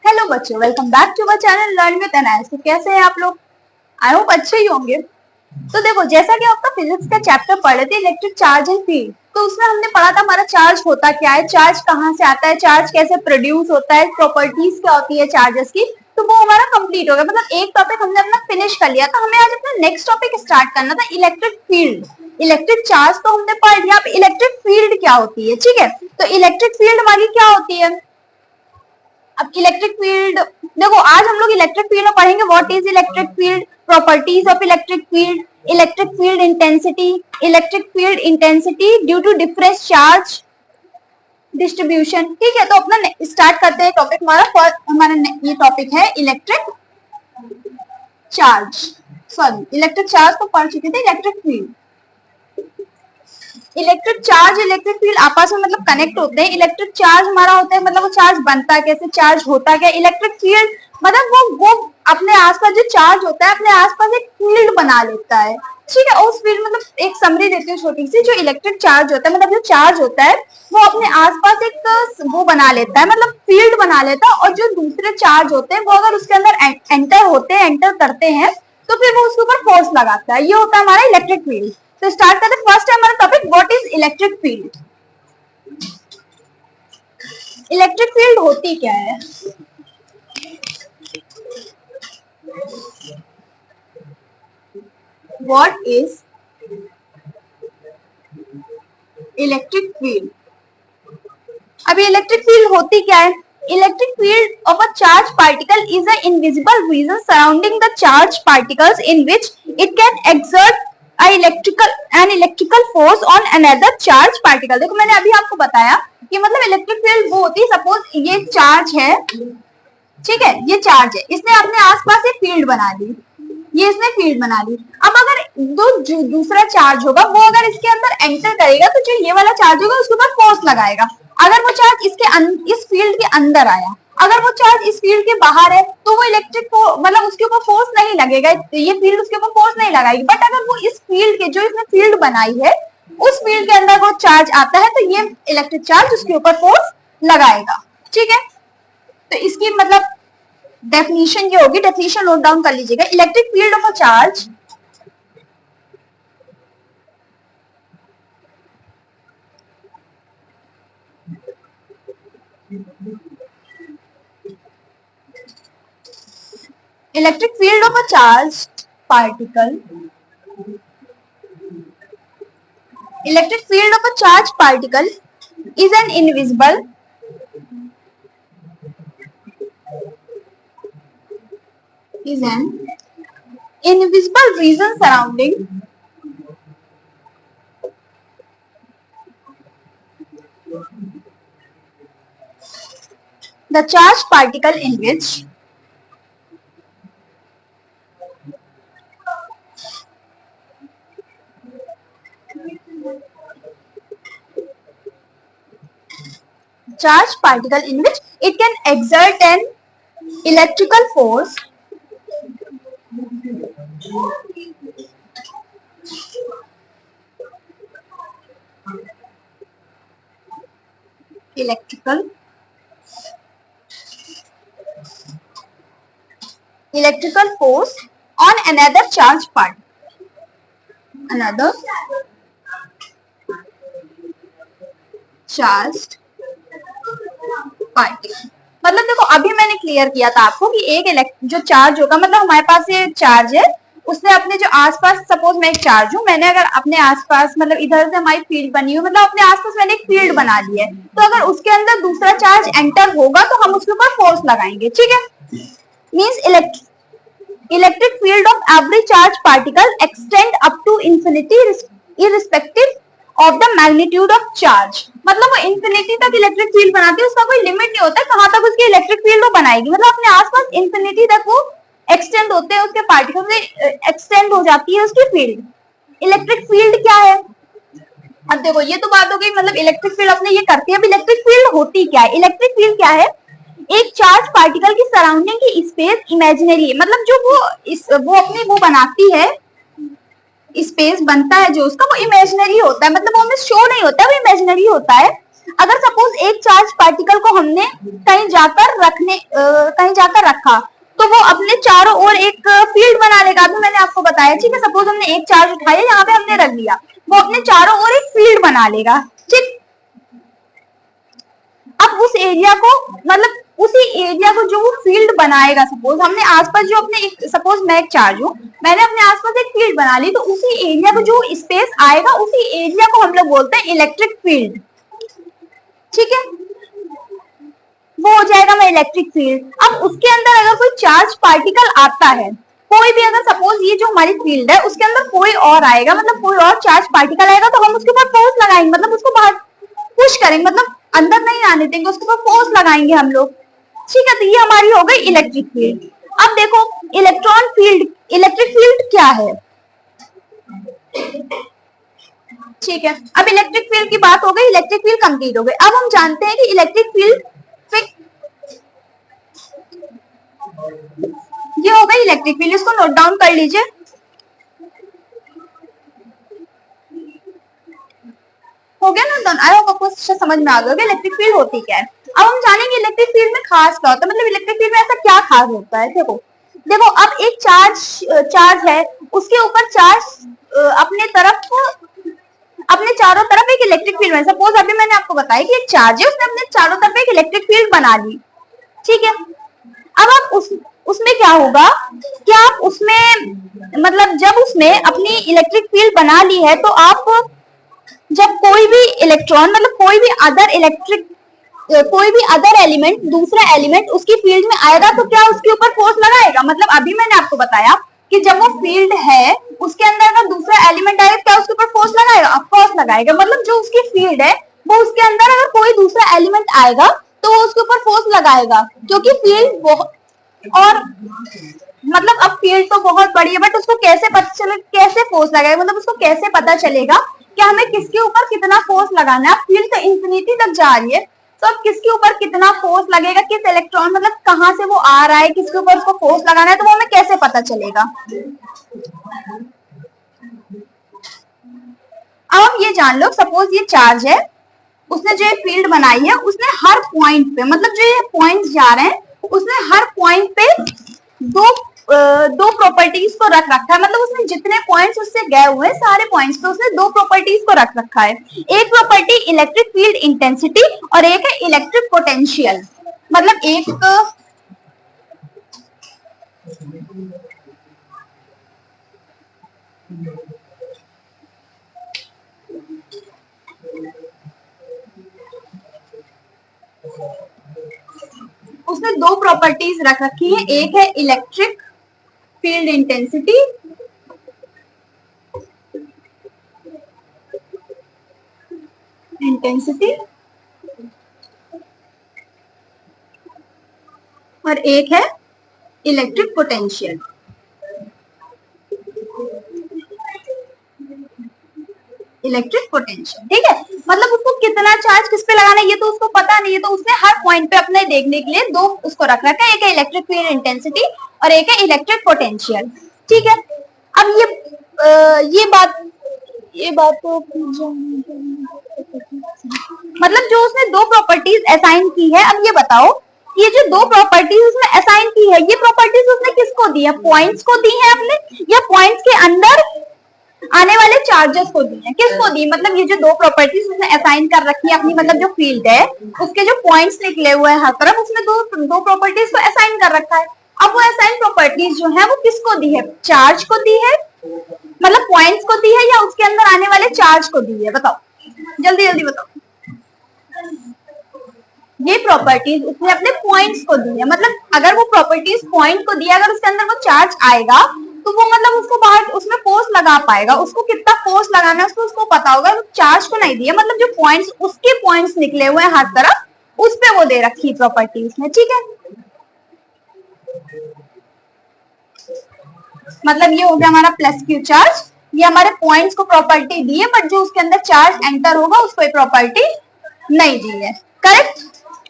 Hello बच्चों, welcome back to our channel learn with NS. तो कैसे हैं आप लोग? आई होप अच्छे ही होंगे। तो देखो, जैसा कि आपका फिजिक्स का चैप्टर पढ़े थे इलेक्ट्रिक चार्ज एंड फील्ड, तो उसमें हमने पढ़ा था हमारा चार्ज होता क्या है, चार्ज कहाँ से आता है, चार्ज कैसे प्रोड्यूस होता है, प्रॉपर्टीज क्या होती है चार्जेस की। तो वो हमारा कंप्लीट हो गया, मतलब एक टॉपिक हमने अपना फिनिश कर लिया। तो हमें आज अपना नेक्स्ट टॉपिक स्टार्ट करना था, इलेक्ट्रिक फील्ड। इलेक्ट्रिक चार्ज तो हमने पढ़ लिया, अब इलेक्ट्रिक फील्ड क्या होती है। ठीक है, तो इलेक्ट्रिक फील्ड हमारी क्या होती है। अब इलेक्ट्रिक फील्ड देखो, आज हम लोग इलेक्ट्रिक फील्ड में पढ़ेंगे what is electric field, properties of electric field, electric field intensity due to difference charge distribution. ठीक है, तो अपना स्टार्ट करते हैं टॉपिक हमारा ये टॉपिक है electric charge. Sorry, electric charge तो पढ़ चुके थे, electric field. Electric charge electric field आपस में मतलब कनेक्ट होते हैं। इलेक्ट्रिक चार्ज हमारा होता है मतलब वो चार्ज बनता है कैसे, चार्ज होता क्या। इलेक्ट्रिक फील्ड मतलब वो अपने आसपास जो चार्ज होता है अपने आसपास एक फील्ड बना लेता है। ठीक है, उस फील्ड मतलब एक समरी देती हूँ छोटी सी। जो इलेक्ट्रिक चार्ज होता है मतलब जो चार्ज होता है वो अपने आसपास एक वो बना लेता है, मतलब फील्ड बना लेता है। और जो दूसरे चार्ज होते हैं वो अगर उसके अंदर एंटर करते हैं तो फिर वो उसके ऊपर फोर्स लगाता है। ये होता है हमारा इलेक्ट्रिक फील्ड। तो स्टार्ट करते हैं। फर्स्ट है हमारा topic what is electric field. Electric field होती क्या है। What is electric field. अभी इलेक्ट्रिक फील्ड होती क्या है। Electric field of a charge particle is a invisible region surrounding the charge particles in which it can exert an electrical force on another charge particle। देखो, मैंने अभी आपको बताया कि मतलब इलेक्ट्रिक फील्ड वो होती है, सपोज ये चार्ज है, ठीक है, ये चार्ज है, इसने अपने आसपास एक फील्ड बना ली, ये इसने फील्ड बना ली। अब अगर जो दूसरा चार्ज होगा वो अगर इसके अंदर एंटर करेगा तो जो ये वाला चार्ज होगा उसके ऊपर फोर्स लगाएगा। अगर वो चार्ज इस फील्ड के अंदर आया, अगर वो चार्ज इस फील्ड के बाहर है तो वो इलेक्ट्रिक मतलब उसके ऊपर फोर्स नहीं लगेगा, ये फील्ड उसके ऊपर फोर्स नहीं लगाएगी। बट अगर वो इस फील्ड के जो इसने फील्ड बनाई है उस फील्ड के अंदर वो चार्ज आता है तो ये इलेक्ट्रिक चार्ज उसके ऊपर फोर्स लगाएगा। ठीक है, तो इसकी मतलब डेफिनेशन ये होगी, डेफिनेशन नोट डाउन कर लीजिएगा। Electric field of a charge electric field of a charged particle electric field of a charged particle is an invisible region surrounding the charged particle in which it can exert an electrical force electrical force on another charged particle। मतलब देखो, अभी मैंने clear किया था आपको कि एक जो चार्ज होगा मतलब हमारे पास ये चार्ज है, उसने अपने जो आसपास, सपोज मैं एक चार्ज हूं, मैंने अगर अपने आसपास मतलब इधर से हमारी फील्ड बनी हुई, मतलब अपने आसपास मैंने एक फील्ड बना ली है, तो अगर उसके अंदर दूसरा चार्ज एंटर होगा तो हम उसके ऊपर फोर्स लगाएंगे। ठीक है, means electric field of every charge particle extend up to infinity irrespective of the magnitude of charge. मतलब वो इंफिनिटी तक इलेक्ट्रिक फील्ड बनाती है, उसका कोई लिमिट नहीं होता कहां तक उसकी इलेक्ट्रिक फील्ड वो बनाएगी। मतलब अपने आसपास इंफिनिटी तक वो एक्सटेंड होते हैं, उसके पार्टिकल से एक्सटेंड हो जाती है उसकी फील्ड। इलेक्ट्रिक फील्ड क्या है। अब देखो, ये तो बात हो गई मतलब इलेक्ट्रिक फील्ड अपने ये करती है। अब इलेक्ट्रिक फील्ड होती क्या है। इलेक्ट्रिक फील्ड क्या है, एक चार्ज पार्टिकल की सराउंडिंग की स्पेस इमेजिनरी है, मतलब जो वो अपनी वो बनाती है, स्पेस बनता है जो उसका, वो इमेजिनरी होता है, मतलब वो हमें शो नहीं होता है, वो इमेजिनरी होता है। अगर सपोज एक चार्ज पार्टिकल को हमने कहीं जाकर रखा तो वो अपने चारों ओर एक फील्ड बना लेगा। अभी मैंने आपको बताया, ठीक है, सपोज हमने एक चार्ज उठाया, यहाँ पे हमने रख दिया, वो अपने चारों ओर एक फील्ड बना लेगा, ठीक। अब उस एरिया को, मतलब उसी एरिया को जो वो फील्ड बनाएगा, सपोज हमने आसपास जो अपने, सपोज मैं एक चार्ज हूँ, मैंने अपने आसपास एक फील्ड बना ली, तो उसी एरिया को जो स्पेस आएगा, उसी एरिया को हम लोग बोलते हैं इलेक्ट्रिक फील्ड, ठीक है, वो हो जाएगा मैं इलेक्ट्रिक फील्ड। अब उसके अंदर अगर कोई चार्ज पार्टिकल आता है, कोई भी, अगर सपोज ये जो हमारी फील्ड है उसके अंदर कोई और आएगा, मतलब कोई और चार्ज पार्टिकल आएगा, तो हम उसके ऊपर फोर्स लगाएंगे, मतलब उसको बाहर पुश करेंगे, मतलब अंदर नहीं आने देंगे, उसके ऊपर फोर्स लगाएंगे हम लोग, ठीक है। तो ये हमारी हो गई इलेक्ट्रिक फील्ड। अब देखो इलेक्ट्रॉन फील्ड, इलेक्ट्रिक फील्ड क्या है, ठीक है। अब इलेक्ट्रिक फील्ड की बात हो गई, इलेक्ट्रिक फील्ड कंप्लीट हो गई। अब हम जानते हैं कि इलेक्ट्रिक फील्ड, ये हो गई इलेक्ट्रिक फील्ड, इसको नोट डाउन कर लीजिए। हो गया ना, आई होप आपको समझ में आ गया इलेक्ट्रिक फील्ड होती क्या है। अब हम जानेंगे इलेक्ट्रिक फील्ड में खास क्या होता है, मतलब इलेक्ट्रिक फील्ड में ऐसा क्या खास होता है। देखो देखो, अब एक चार्ज है, उसके ऊपर चार्ज अपने चारों तरफ एक इलेक्ट्रिक फील्ड है। सपोज अभी मैंने आपको बताया कि एक चार्ज है, उसने अपने चारों तरफ एक इलेक्ट्रिक फील्ड बना ली, ठीक है। अब आप उसमें क्या होगा कि आप उसमें, मतलब जब उसने अपनी इलेक्ट्रिक फील्ड बना ली है, तो आप जब कोई भी इलेक्ट्रॉन, मतलब कोई भी अदर एलिमेंट, दूसरा एलिमेंट उसकी फील्ड में आएगा, तो क्या उसके ऊपर फोर्स लगाएगा। मतलब अभी मैंने आपको बताया कि जब वो फील्ड है उसके अंदर अगर दूसरा एलिमेंट आएगा, क्या उसके ऊपर फोर्स लगाएगा, ऑफ कोर्स लगाएगा। मतलब जो उसकी फील्ड है वो, उसके अंदर अगर कोई दूसरा एलिमेंट आएगा तो वो उसके ऊपर फोर्स लगाएगा, क्योंकि फील्ड बहुत, और मतलब अब फील्ड तो बहुत बड़ी है, बट उसको कैसे फोर्स लगाएगा, मतलब उसको कैसे पता चलेगा कि हमें किसके ऊपर कितना फोर्स लगाना है। फील्ड तो इंफिनिटी तक जा रही है, तो अब किसके ऊपर कितना फोर्स लगेगा, किस इलेक्ट्रॉन, मतलब कहाँ से वो आ रहा है, किसके ऊपर उसको फोर्स लगाना है, तो वो हमें कैसे पता चलेगा। अब हम ये जान लो, सपोज ये चार्ज है, उसने जो फील्ड बनाई है, उसने हर पॉइंट पे, मतलब जो ये पॉइंट्स जा रहे हैं, उसने हर पॉइंट पे दो प्रॉपर्टीज को रख रखा है। मतलब उसने जितने पॉइंट्स उससे गए हुए सारे पॉइंट्स पे उसने दो प्रॉपर्टीज को रख रखा है। एक प्रॉपर्टी इलेक्ट्रिक फील्ड इंटेंसिटी और एक है इलेक्ट्रिक पोटेंशियल। मतलब एक उसने दो प्रॉपर्टीज रख रखी है, एक है इलेक्ट्रिक फील्ड इंटेंसिटी और एक है इलेक्ट्रिक पोटेंशियल। ठीक है, मतलब उसको कितना चार्ज किस पे लगाना है ये तो उसको पता नहीं है, तो उसने हर पॉइंट पे अपने देखने के लिए दो उसको रख रखा है, एक है इलेक्ट्रिक फील्ड इंटेंसिटी और एक है इलेक्ट्रिक पोटेंशियल। ठीक है, अब ये बात तो मतलब जो उसने दो प्रॉपर्टीज असाइन की है, अब ये बताओ ये जो दो प्रॉपर्टीज उसने असाइन की है, ये प्रॉपर्टीज उसने किसको दी है, पॉइंट्स को दी है अपने, या पॉइंट्स के अंदर आने वाले चार्जेस को दी है, किसको दी, मतलब ये जो दो प्रॉपर्टीज उसने असाइन कर रखी है अपनी, मतलब जो फील्ड है उसके जो पॉइंट्स निकले हुए हैं हर तरफ, उसने दो प्रॉपर्टीज को असाइन कर रखा है। अब वो असाइन प्रॉपर्टीज जो है वो किसको दी है, चार्ज को दी है, मतलब पॉइंट्स को दी है, या उसके अंदर आने वाले चार्ज को दी है, बताओ जल्दी जल्दी बताओ। ये प्रॉपर्टीज उसने अपने पॉइंट्स को दी है, मतलब अगर वो प्रॉपर्टीज पॉइंट को दिया, अगर उसके अंदर वो चार्ज आएगा तो वो मतलब उसको बाहर उसमें फोर्स लगा पाएगा, उसको कितना फोर्स लगाना है उसको पता होगा, चार्ज को नहीं दिया, मतलब जो पॉइंट्स उसके पॉइंट्स निकले हुए हैं हर तरफ उस पे वो दे रखी प्रॉपर्टी उसने। ठीक है, मतलब ये हो गया हमारा प्लस क्यू चार्ज, ये हमारे पॉइंट्स को प्रॉपर्टी दी है, बट जो उसके अंदर चार्ज एंटर होगा उसको ये प्रॉपर्टी नहीं दी है। करेक्ट,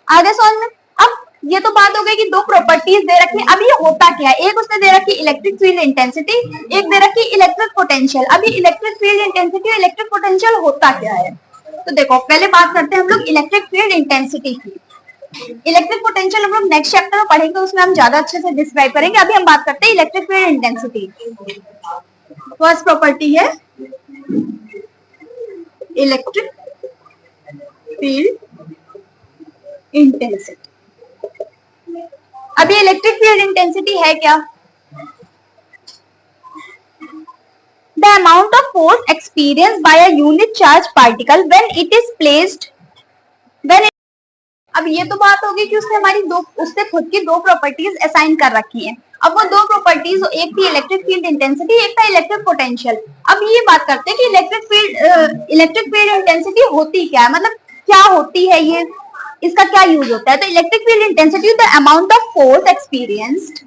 आगे समझ में। अब ये तो बात हो गई कि दो प्रॉपर्टीज दे रखी है, अब ये होता क्या है, एक उसने दे रखी इलेक्ट्रिक फील्ड इंटेंसिटी, एक दे रखी इलेक्ट्रिक पोटेंशियल। अभी इलेक्ट्रिक फील्ड इंटेंसिटी और इलेक्ट्रिक पोटेंशियल होता क्या है, तो देखो पहले बात करते हैं हम लोग इलेक्ट्रिक फील्ड इंटेंसिटी की। इलेक्ट्रिक पोटेंशियल हम लोग नेक्स्ट चैप्टर में पढ़ेंगे, उसमें हम ज्यादा अच्छे से डिस्क्राइब करेंगे। अभी हम बात करते हैं electric field intensity. First property है इलेक्ट्रिक फील्ड इंटेंसिटी। अभी इलेक्ट्रिक फील्ड इंटेंसिटी है क्या? The amount of force experienced by a unit charge particle when it is placed अब ये तो बात होगी कि उसने हमारी उसने खुद की दो प्रॉपर्टीज असाइन कर रखी हैं। अब वो दो प्रॉपर्टीज, एक थी इलेक्ट्रिक फील्ड इंटेंसिटी, एक था इलेक्ट्रिक पोटेंशियल। अब ये बात करते हैं कि इलेक्ट्रिक फील्ड इंटेंसिटी होती क्या है, मतलब क्या होती है ये, इसका क्या यूज होता है। तो electric field intensity the amount of force experienced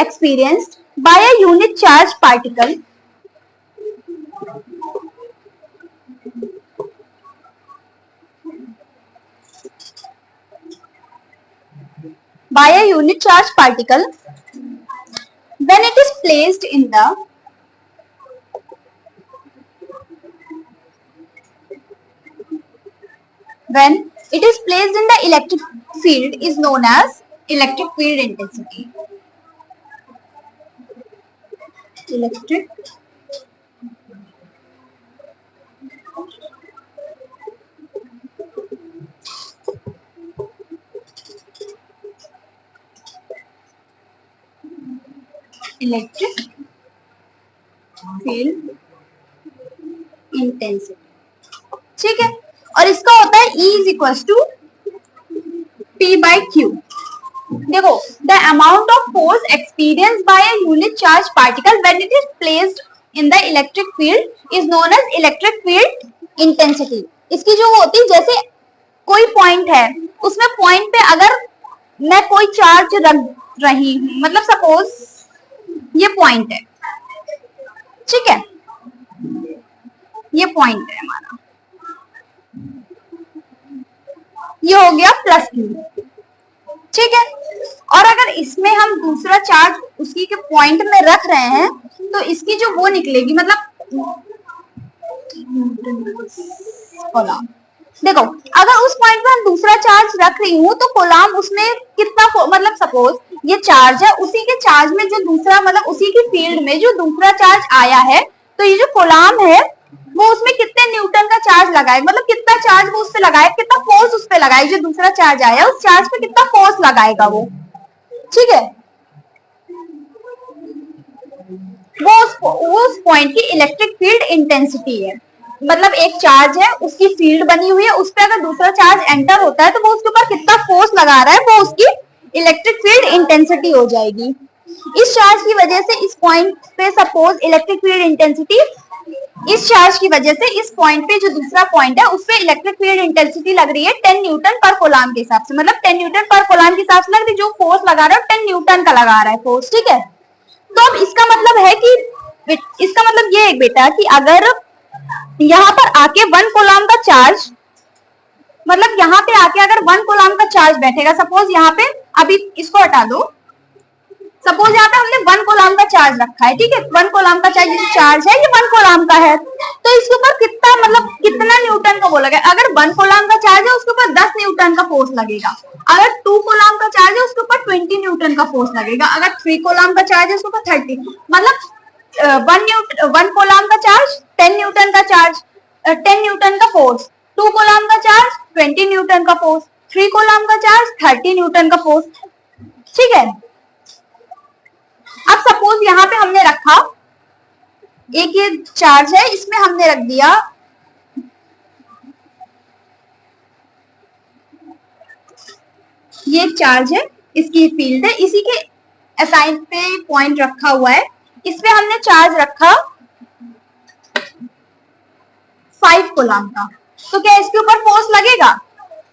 experienced by a unit charge particle when it is placed in the electric field is known as electric field intensity. Electric field intensity, ठीक है। और इसका होता है E is equal to P by Q। देखो the amount of force experience by a unit charge particle when it is placed in the electric field is known as electric field intensity. इसकी जो होती है, जैसे कोई point है, उसमें point पे अगर मैं कोई चार्ज रख रही हूं, मतलब सपोज ये पॉइंट है, ठीक है, ये पॉइंट है हमारा, ये हो गया प्लस Q, ठीक है। और अगर इसमें हम दूसरा चार्ज उसी के पॉइंट में रख रहे हैं तो इसकी जो वो निकलेगी, मतलब कोलाम। देखो अगर उस पॉइंट पे हम दूसरा चार्ज रख रही हूँ तो कोलाम उसमें कितना, मतलब सपोज ये चार्ज है, उसी के चार्ज में जो दूसरा, मतलब उसी की फील्ड में जो दूसरा चार्ज आया है, तो ये जो कोलाम है वो उसमें कितने न्यूटन का चार्ज लगाए, मतलब कितना चार्ज वो उस पे लगाए, कितना फोर्स उस पे लगाए, जो दूसरा चार्ज आया उस चार्ज पे कितना फोर्स लगाएगा वो, ठीक है। वो उस पॉइंट की इलेक्ट्रिक फील्ड इंटेंसिटी है। मतलब एक चार्ज है, उसकी फील्ड बनी हुई है, उस पर अगर दूसरा चार्ज एंटर होता है तो वो उसके ऊपर कितना फोर्स लगा रहा है, वो उसकी इलेक्ट्रिक फील्ड इंटेंसिटी हो जाएगी। इस चार्ज की वजह से इस पॉइंट पे सपोज इलेक्ट्रिक फील्ड इंटेंसिटी, इस चार्ज की वजह से इस पॉइंट पे जो दूसरा पॉइंट है उस पे इलेक्ट्रिक फील्ड इंटेंसिटी लग रही है 10 न्यूटन पर कोलाम के हिसाब से, मतलब 10 न्यूटन पर कोलाम के हिसाब से लग रही है। जो फोर्स लगा रहा है 10 न्यूटन का लगा रहा है फोर्स, ठीक है। तो अब इसका मतलब है कि, इसका मतलब ये है बेटा कि अगर यहाँ पर आके 1 कोलाम का चार्ज, मतलब यहाँ पे आके अगर 1 कोलाम का चार्ज बैठेगा, सपोज यहाँ पे, अभी इसको हटा दो, सपोज यहाँ पे हमने 1 कोलाम का चार्ज रखा है, ठीक है। 1 कोलाम का चार्ज है, ये 1 कोलाम का है, तो इसके ऊपर कितना, मतलब कितना न्यूटन का वो लगेगा। अगर 1 कोलाम का चार्ज है उसके ऊपर 10 न्यूटन का फोर्स लगेगा। अगर 2 कोलाम का चार्ज है उसके ऊपर 20 न्यूटन का फोर्स लगेगा। अगर 3 कोलाम का चार्ज है उसके ऊपर 30, मतलब 1 कोलाम का चार्ज 10 न्यूटन का चार्ज, 10 न्यूटन का फोर्स, 2 कोलाम का चार्ज 20 न्यूटन का फोर्स, 3 कोलाम का चार्ज 30 न्यूटन का फोर्स, ठीक है। अब सपोज यहाँ पे हमने रखा एक ये चार्ज है, इसमें हमने रख दिया ये चार्ज है, इसकी फील्ड है, इसी के असाइन पे पॉइंट रखा हुआ है, इसमें हमने चार्ज रखा 5 कोलाम का, तो क्या इसके ऊपर फोर्स लगेगा?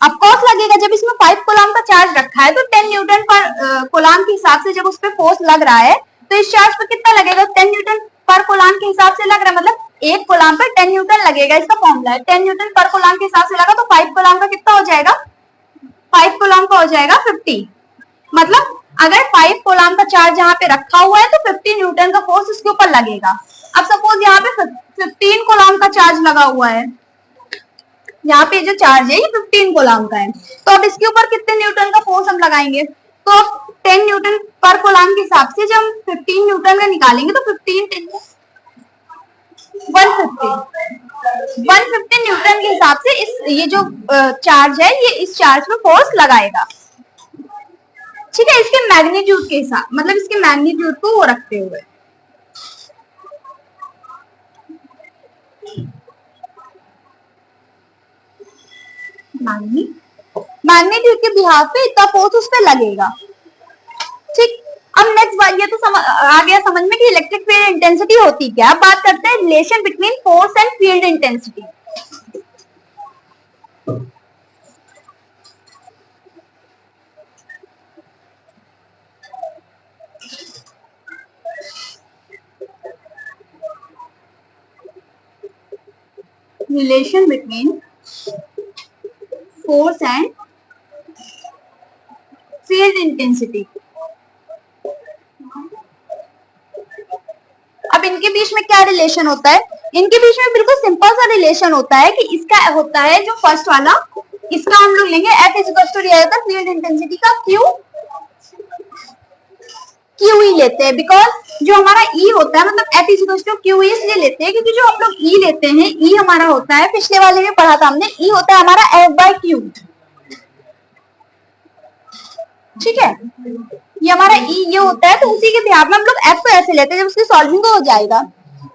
अब कोर्स लगेगा। जब इसमें 5 कोलाम का चार्ज रखा है तो 10 न्यूटन पर कोलाम के हिसाब से जब उस पर फोर्स लग रहा है तो इस चार्ज पर कितना लगेगा? 10 न्यूटन पर कोलाम के हिसाब से लग रहा है, मतलब 1 कोलाम पर 10 न्यूटन लगेगा। इसका फॉर्मूला है 10 न्यूटन पर कोलाम के हिसाब से लगा तो 5 कोलाम का कितना हो जाएगा? 5 कोलाम कूलम का हो जाएगा 50। मतलब अगर 5 कूलम का चार्ज यहाँ पे रखा हुआ है तो 50 न्यूटन का फोर्स इसके ऊपर लगेगा। अब सपोज यहाँ पे 15 कूलम का चार्ज लगा हुआ है, यहाँ पे जो चार्ज है ये 15 कूलम का है, तो अब इसके ऊपर कितने न्यूटन का फोर्स हम लगाएंगे? तो 10 न्यूटन पर कूलम के हिसाब से जब हम 15 न्यूटन का निकालेंगे तो 15 150 न्यूटन के हिसाब से इस ये जो चार्ज है ये इस चार्ज में फोर्स लगाएगा। ठीक है, इसके मैग्नीट्यूड के हिसाब, मतलब इसके मैग्नीट्यूड को वो रखते हुए। मैग्नीट्यूड के बिहाफ पे इतना फोर्स उस पर लगेगा। ठीक, अब नेक्स्ट बात, ये तो आ गया समझ में कि इलेक्ट्रिक फील्ड इंटेंसिटी होती क्या। अब बात करते हैं relation between force and field intensity. Relation between force and field intensity. अब इनके बीच में क्या रिलेशन होता है? इनके बीच में बिल्कुल सिंपल सा रिलेशन होता है कि इसका होता है जो फर्स्ट वाला, इसका हम लोग लेंगे F इक्वल लिया जाता है फील्ड इंटेंसिटी का क्यू ई लेते हैं, बिकॉज जो हमारा E होता है, मतलब F इक्वल क्यू ई इसलिए लेते हैं क्योंकि जो हम लोग E लेते हैं, E हमारा होता है, पिछले वाले में पढ़ा था हमने, E होता है हमारा F/Q। ठीक है, ये हमारा E ये होता है, तो उसी के बिहाफ में हम लोग F को ऐसे लेते हैं जब उसकी सॉल्विंग हो जाएगा।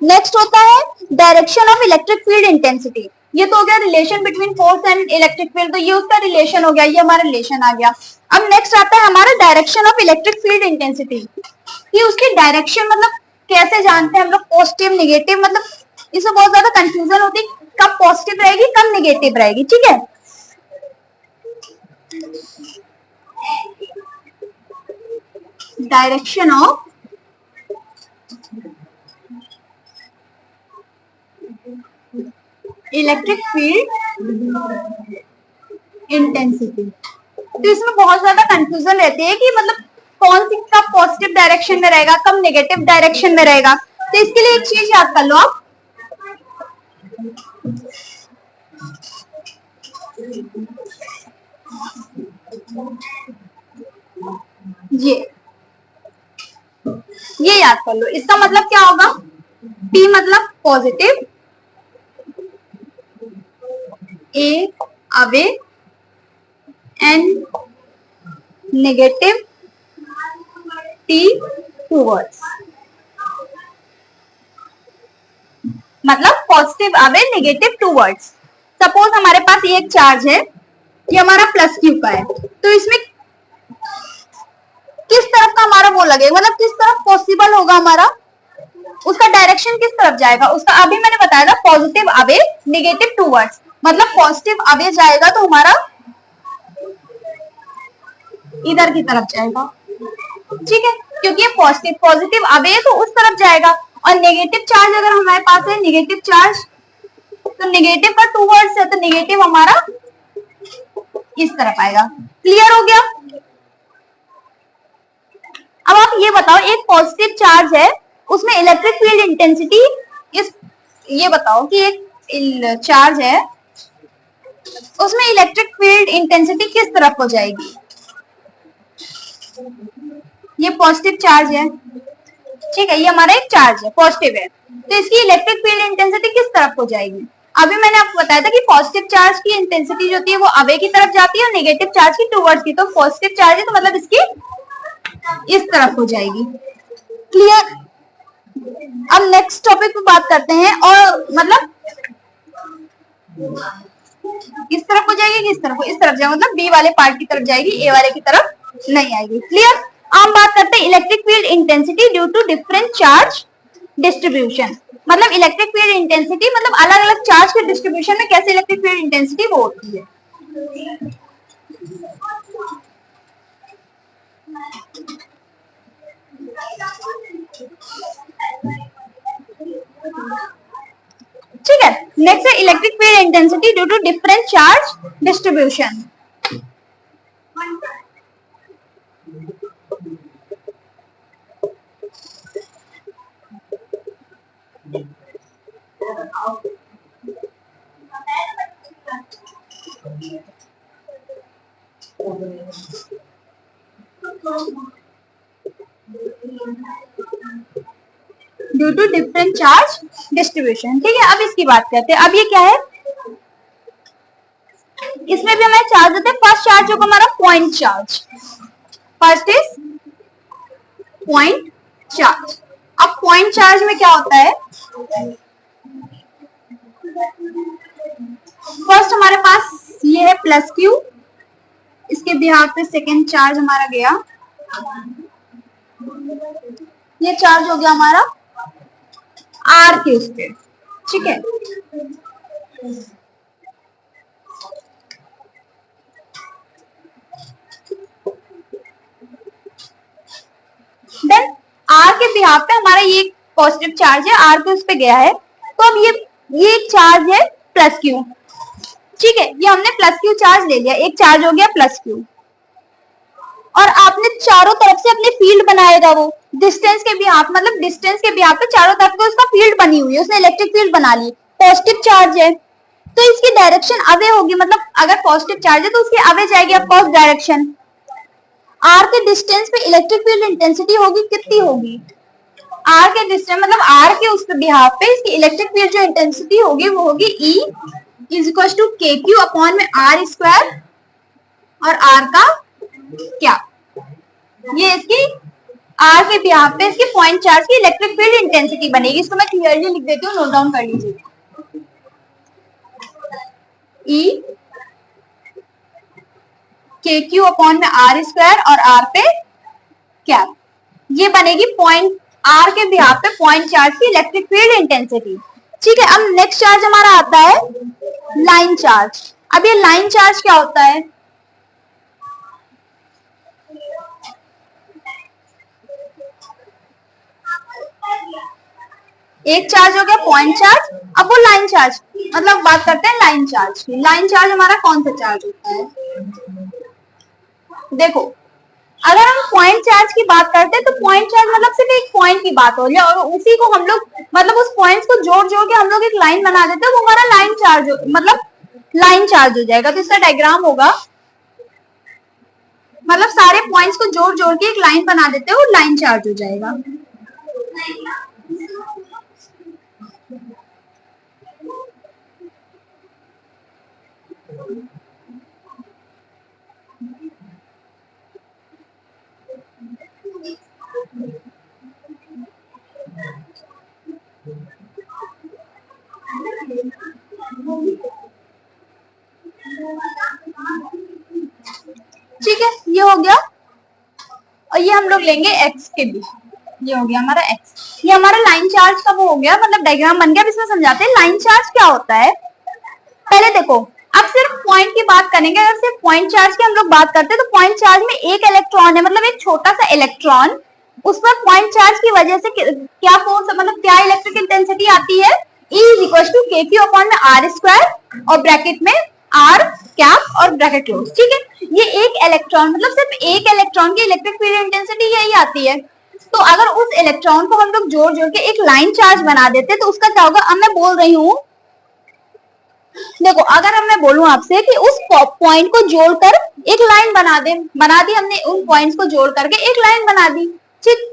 नेक्स्ट होता है direction of electric field intensity. ये तो हो गया relation between force and electric field, तो ये उसका रिलेशन हो गया, ये हमारा रिलेशन आ गया। अब नेक्स्ट आता है हमारा direction of electric field intensity. कि उसकी डायरेक्शन मतलब कैसे जानते हैं हम लोग, पॉजिटिव नेगेटिव, मतलब इसमें बहुत ज्यादा कंफ्यूजन होती है, कब पॉजिटिव रहेगी कब नेगेटिव रहेगी। ठीक है, direction of electric field intensity. तो इसमें बहुत ज्यादा कंफ्यूजन रहती है कि मतलब कौन सी कब पॉजिटिव डायरेक्शन में रहेगा कब नेगेटिव डायरेक्शन में रहेगा। तो इसके लिए एक चीज याद कर लो आप, ये याद कर लो। इसका मतलब क्या होगा, P मतलब positive, A away and negative, T towards. मतलब positive away negative towards. Suppose हमारे पास ये एक चार्ज है, ये हमारा प्लस क्यू का है, तो इसमें किस तरफ का हमारा वो लगेगा, मतलब किस तरफ पॉसिबल होगा हमारा, उसका डायरेक्शन किस तरफ जाएगा उसका। अभी मैंने बताया था पॉजिटिव अवे नेगेटिव टूवर्ड्स, मतलब पॉजिटिव अवे जाएगा तो हमारा इधर की तरफ जाएगा। ठीक है, क्योंकि ये पॉजिटिव अवे है तो उस तरफ जाएगा, और नेगेटिव चार्ज अगर हमारे पास है, नेगेटिव चार्ज तो नेगेटिव का टूवर्ड्स है, तो नेगेटिव हमारा इस तरफ आएगा। क्लियर हो गया? अब आप ये बताओ, एक पॉजिटिव चार्ज है उसमें इलेक्ट्रिक फील्ड इंटेंसिटी ये बताओ कि एक चार्ज है उसमें इलेक्ट्रिक फील्ड इंटेंसिटी किस तरफ हो जाएगी। ये पॉजिटिव चार्ज है, ठीक है, ये हमारा एक चार्ज है पॉजिटिव है, तो इसकी इलेक्ट्रिक फील्ड इंटेंसिटी किस तरफ हो जाएगी। अभी मैंने आपको बताया था कि पॉजिटिव चार्ज की इंटेंसिटी जो होती है वो अवे की तरफ जाती है और नेगेटिव चार्ज की टुवर्ड्स की। तो पॉजिटिव चार्ज है तो मतलब इसकी इस तरफ हो जाएगी। क्लियर? अब नेक्स्ट टॉपिक पे बात करते हैं, और मतलब इस तरफ हो जाएगी, किस तरफ, इस तरफ जाएगी, मतलब बी वाले पार्ट की तरफ जाएगी, ए वाले की तरफ नहीं आएगी। क्लियर? हम बात करते हैं electric field intensity due to different charge distribution. मतलब इलेक्ट्रिक फील्ड इंटेंसिटी मतलब अलग अलग चार्ज के डिस्ट्रीब्यूशन में कैसे इलेक्ट्रिक फील्ड इंटेंसिटी वो होती है। ठीक है, नेक्स्ट है electric field intensity due to different charge distribution. Due to different charge distribution. ठीक है, अब इसकी बात करते हैं। अब ये क्या है, इसमें भी हमें चार्ज होते हैं। फर्स्ट चार्ज होगा हमारा point charge. First is point charge. अब पॉइंट चार्ज में क्या होता है, फर्स्ट हमारे पास ये है प्लस क्यू, इसके बिहाफ पे सेकेंड चार्ज हमारा गया, ये चार्ज हो गया हमारा आर के उस पे। ठीक है, देन आर के बिहाफ पे हमारा ये पॉजिटिव चार्ज है, आर के उस पे गया है, तो अब ये चार्ज है प्लस क्यू। ठीक है, ये हमने प्लस क्यू चार्ज ले लिया, एक चार्ज हो गया प्लस क्यू, और आपने चारों तरफ से अपनी फील्ड बनाएगा वो डिस्टेंस के बिहाफ, मतलब डिस्टेंस के बिहाफ पे चारों तरफ से उसका फील्ड बनी हुई है, उसने इलेक्ट्रिक फील्ड बना ली। पॉजिटिव चार्ज है तो इसकी डायरेक्शन अवे होगी, मतलब अगर पॉजिटिव चार्ज है तो उसकी अवे जाएगी ऑफकोर्स डायरेक्शन। आर के डिस्टेंस पे इलेक्ट्रिक फील्ड इंटेंसिटी होगी, कितनी होगी, आर के डिस्टेंस मतलब आर के उस बिहाफ पे इसकी इलेक्ट्रिक फील्ड जो इंटेंसिटी होगी वो होगी E इज इक्वल टू के क्यू अपॉन में आर स्क्वायर, और आर का क्या, ये इसकी आर के बिहाफ पे इसकी पॉइंट चार्ज की इलेक्ट्रिक फील्ड इंटेंसिटी बनेगी। इसको मैं क्लियरली लिख देती हूँ, नोट डाउन कर लीजिए। E के क्यू अपॉन में आर स्क्वायर और आर पे क्या, ये बनेगी पॉइंट आर के बिहाफ पे पॉइंट चार्ज की इलेक्ट्रिक फील्ड इंटेंसिटी। ठीक है, अब नेक्स्ट चार्ज हमारा आता है लाइन चार्ज। अब ये लाइन चार्ज क्या होता है, एक चार्ज हो गया पॉइंट चार्ज, अब वो लाइन चार्ज, मतलब बात करते हैं लाइन चार्ज की। लाइन चार्ज हमारा कौन सा चार्ज होता है, देखो अगर हम पॉइंट चार्ज की बात करते हैं तो पॉइंट चार्ज मतलब सिर्फ एक पॉइंट की बात हो रही है, और उसी को हम लोग मतलब उस पॉइंट्स को जोड़ जोड़ के हम लोग एक लाइन बना देते हैं, वो हमारा लाइन चार्ज मतलब लाइन चार्ज हो जाएगा। तो इसका डायग्राम होगा, मतलब सारे पॉइंट्स को जोड़ जोड़ के एक लाइन बना देते हैं, वो लाइन चार्ज हो जाएगा। ठीक है, ये हो गया, और ये हम लोग लेंगे x के भी, ये हो गया हमारा x। ये हमारा लाइन चार्ज का वो हो गया, मतलब डायग्राम बन गया। अब इसमें समझाते हैं लाइन चार्ज क्या होता है। पहले देखो, अब सिर्फ पॉइंट की बात करेंगे। अगर सिर्फ पॉइंट चार्ज की हम लोग बात करते हैं तो पॉइंट चार्ज में एक इलेक्ट्रॉन है, मतलब एक छोटा सा इलेक्ट्रॉन, उस पर पॉइंट चार्ज की वजह से क्या फोर्स, मतलब क्या इलेक्ट्रिक इंटेंसिटी आती है, E इज इक्वल टू के क्यू अपॉन में आर स्क्वायर और ब्रैकेट में आर कैप और ब्रैकेट क्लोज। ठीक है, ये एक इलेक्ट्रॉन, मतलब सिर्फ एक इलेक्ट्रॉन की इलेक्ट्रिक फील्ड इंटेंसिटी यही आती है। तो अगर उस इलेक्ट्रॉन को हम लोग जोड़ जोड़ के एक लाइन चार्ज बना देते तो उसका क्या होगा। अब मैं बोल रही हूँ, देखो अगर अब मैं बोलूं आपसे कि उस पॉइंट को जोड़कर एक लाइन बना दी हमने, उन पॉइंट्स को जोड़ करके एक लाइन बना दी। ठीक,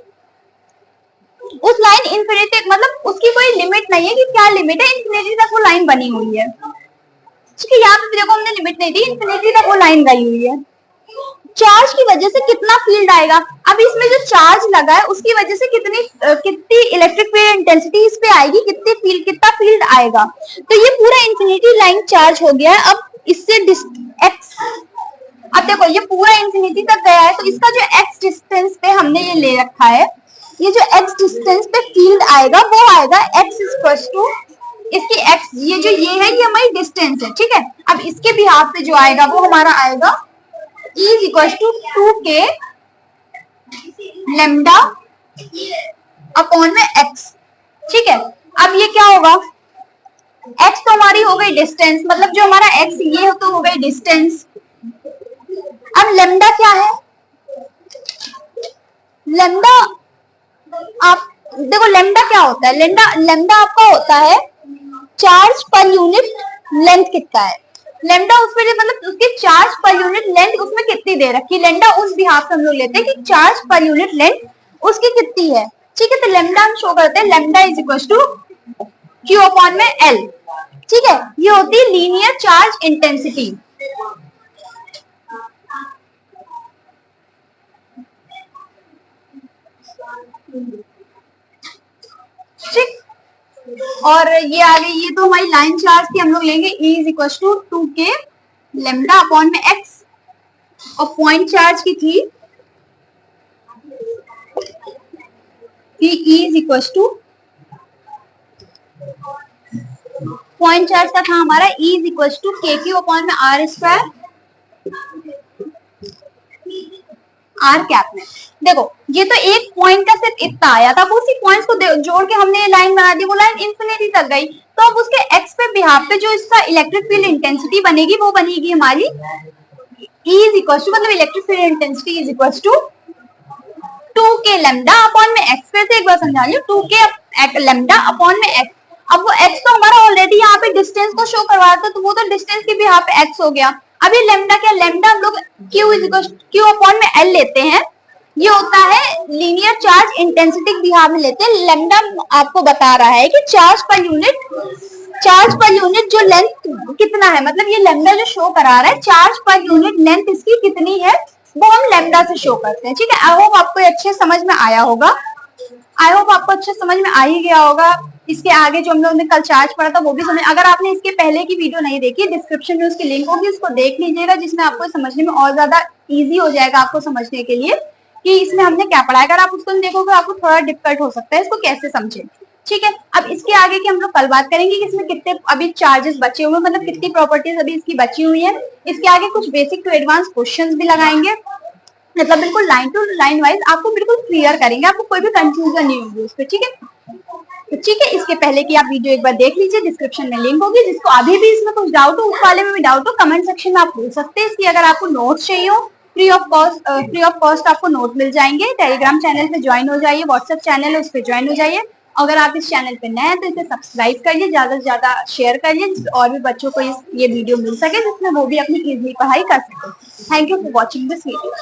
उस लाइन इन्फिनिटी, मतलब उसकी कोई लिमिट नहीं है कि क्या लिमिट है, इन्फिनिटी तक वो लाइन बनी हुई है। ठीक है, यहाँ पे देखो हमने लिमिट नहीं दी, इन्फिनिटी तक वो लाइन गई हुई है। चार्ज की वजह से कितना फील्ड आएगा, अब इसमें जो चार्ज लगा है उसकी वजह से कितनी इलेक्ट्रिक फील्ड इंटेंसिटी इस पे आएगी, कितना फील्ड आएगा। तो ये पूरा इन्फिनिटी लाइन चार्ज हो गया है। अब इससे एक्स, अब देखो ये पूरा इन्फिनिटी तक गया है, तो इसका जो एक्स डिस्टेंस पे हमने ये ले रखा है, ये जो एक्स डिस्टेंस पे फील्ड आएगा वो आएगा एक्स इक्वल टू इसकी एक्स, ये जो ये है ये हमारी डिस्टेंस है। ठीक है, अब इसके भी हाथ पे जो आएगा वो हमारा आएगा E is equals to 2k lambda upon में x। ठीक है, अब ये क्या होगा, x तो हमारी हो गई डिस्टेंस, मतलब जो हमारा x ये तो हो गई डिस्टेंस। अब लैम्डा क्या है, लैम्डा आप देखो लैम्डा क्या होता है, लैम्डा आपका होता है चार्ज पर यूनिट लेंथ कितना है। लेमडा उस पर मतलब उसके चार्ज पर यूनिट लेंथ उसमें कितनी दे रखी है, लेमडा उस बिहाफ से हम लोग लेते हैं कि चार्ज पर यूनिट लेंथ उसकी कितनी है। ठीक है, तो लेमडा हम शो करते हैं, lambda is equal to Q upon में एल। ठीक है, ये होती है लीनियर चार्ज इंटेंसिटी। ठीक, और ये आगे ये तो हमारी लाइन चार्ज की, हम लोग लेंगे E is equal to 2K lambda upon में x, और पॉइंट चार्ज की थी E is equal to, point charge का था हमारा E is equal to KQ upon में R स्क्वायर आर कैप में। देखो ये तो एक पॉइंट का सिर्फ इतना आया था, उसी पॉइंट्स को जोड़ के हमने ये लाइन बना दी, वो लाइन इंफिनिटी तक गई। तो अब उसके एक्स पे बिहाफ पे जो इसका इलेक्ट्रिक फील्ड इंटेंसिटी बनेगी वो बनेगी हमारी E इज इक्वल टू, मतलब electric field intensity is equal to 2K lambda upon में x। फिर से एक बार समझा लियो, 2K लेमडा अपॉन में x। अब वो x तो हमारा ऑलरेडी यहाँ पे डिस्टेंस को शो करवा था, तो वो तो डिस्टेंस के भी यहाँ पे x हो गया। अब ये लेमडा क्या, लेमडा हम लोग q is equal Q upon में l लेते हैं, ये होता है लीनियर चार्ज इंटेंसिटी बिहाफ में लेते हैं। लेमडा आपको बता रहा है कि चार्ज पर यूनिट जो लेंथ कितना है, मतलब ये लेमडा जो शो करा रहा है चार्ज पर यूनिट लेंथ इसकी कितनी है, वो हम लेमडा से शो करते हैं। ठीक है, आई होप आपको अच्छे समझ में आया होगा, आई होप आपको अच्छे समझ में आ ही गया होगा। इसके आगे जो हम लोगों ने कल चार्ज पढ़ा था वो भी समझ, अगर आपने इसके पहले की वीडियो नहीं देखी, डिस्क्रिप्शन में उसकी लिंक होगी, उसको देख लीजिएगा, जिसमें आपको समझने में और ज्यादा इजी हो जाएगा आपको समझने के लिए कि इसमें हमने क्या पढ़ा है। अगर आप उसको नहीं देखोगे आपको थोड़ा डिफिकल्ट हो सकता है इसको कैसे समझे। ठीक है, अब इसके आगे की हम लोग कल बात करेंगे कि इसमें कितने अभी चार्जेस बचे हुए, मतलब कितनी प्रॉपर्टीज अभी इसकी बची हुई है। इसके आगे कुछ बेसिक टू एडवांस क्वेश्चंस भी लगाएंगे, मतलब बिल्कुल लाइन टू लाइन वाइज आपको बिल्कुल क्लियर करेंगे, आपको कोई भी कंफ्यूजन नहीं होगी उस पर। ठीक है, तो ठीक है, इसके पहले की आप वीडियो एक बार देख लीजिए, डिस्क्रिप्शन में लिंक होगी। जिसको अभी भी इसमें कुछ डाउट हो, उस वाले में भी डाउट हो, कमेंट सेक्शन में आप पूछ सकते हैं। इसकी अगर आपको नोट्स चाहिए हो, फ्री ऑफ कॉस्ट आपको नोट मिल जाएंगे। टेलीग्राम चैनल पे ज्वाइन हो जाइए, व्हाट्सएप चैनल है उस पर ज्वाइन हो जाइए। अगर आप इस चैनल पे नए हैं तो इसे सब्सक्राइब करिए, ज्यादा से ज्यादा शेयर करिए, जिससे और भी बच्चों को ये वीडियो मिल सके, जिसमें वो भी अपनी इजली पढ़ाई कर सके। Thank you for watching this video.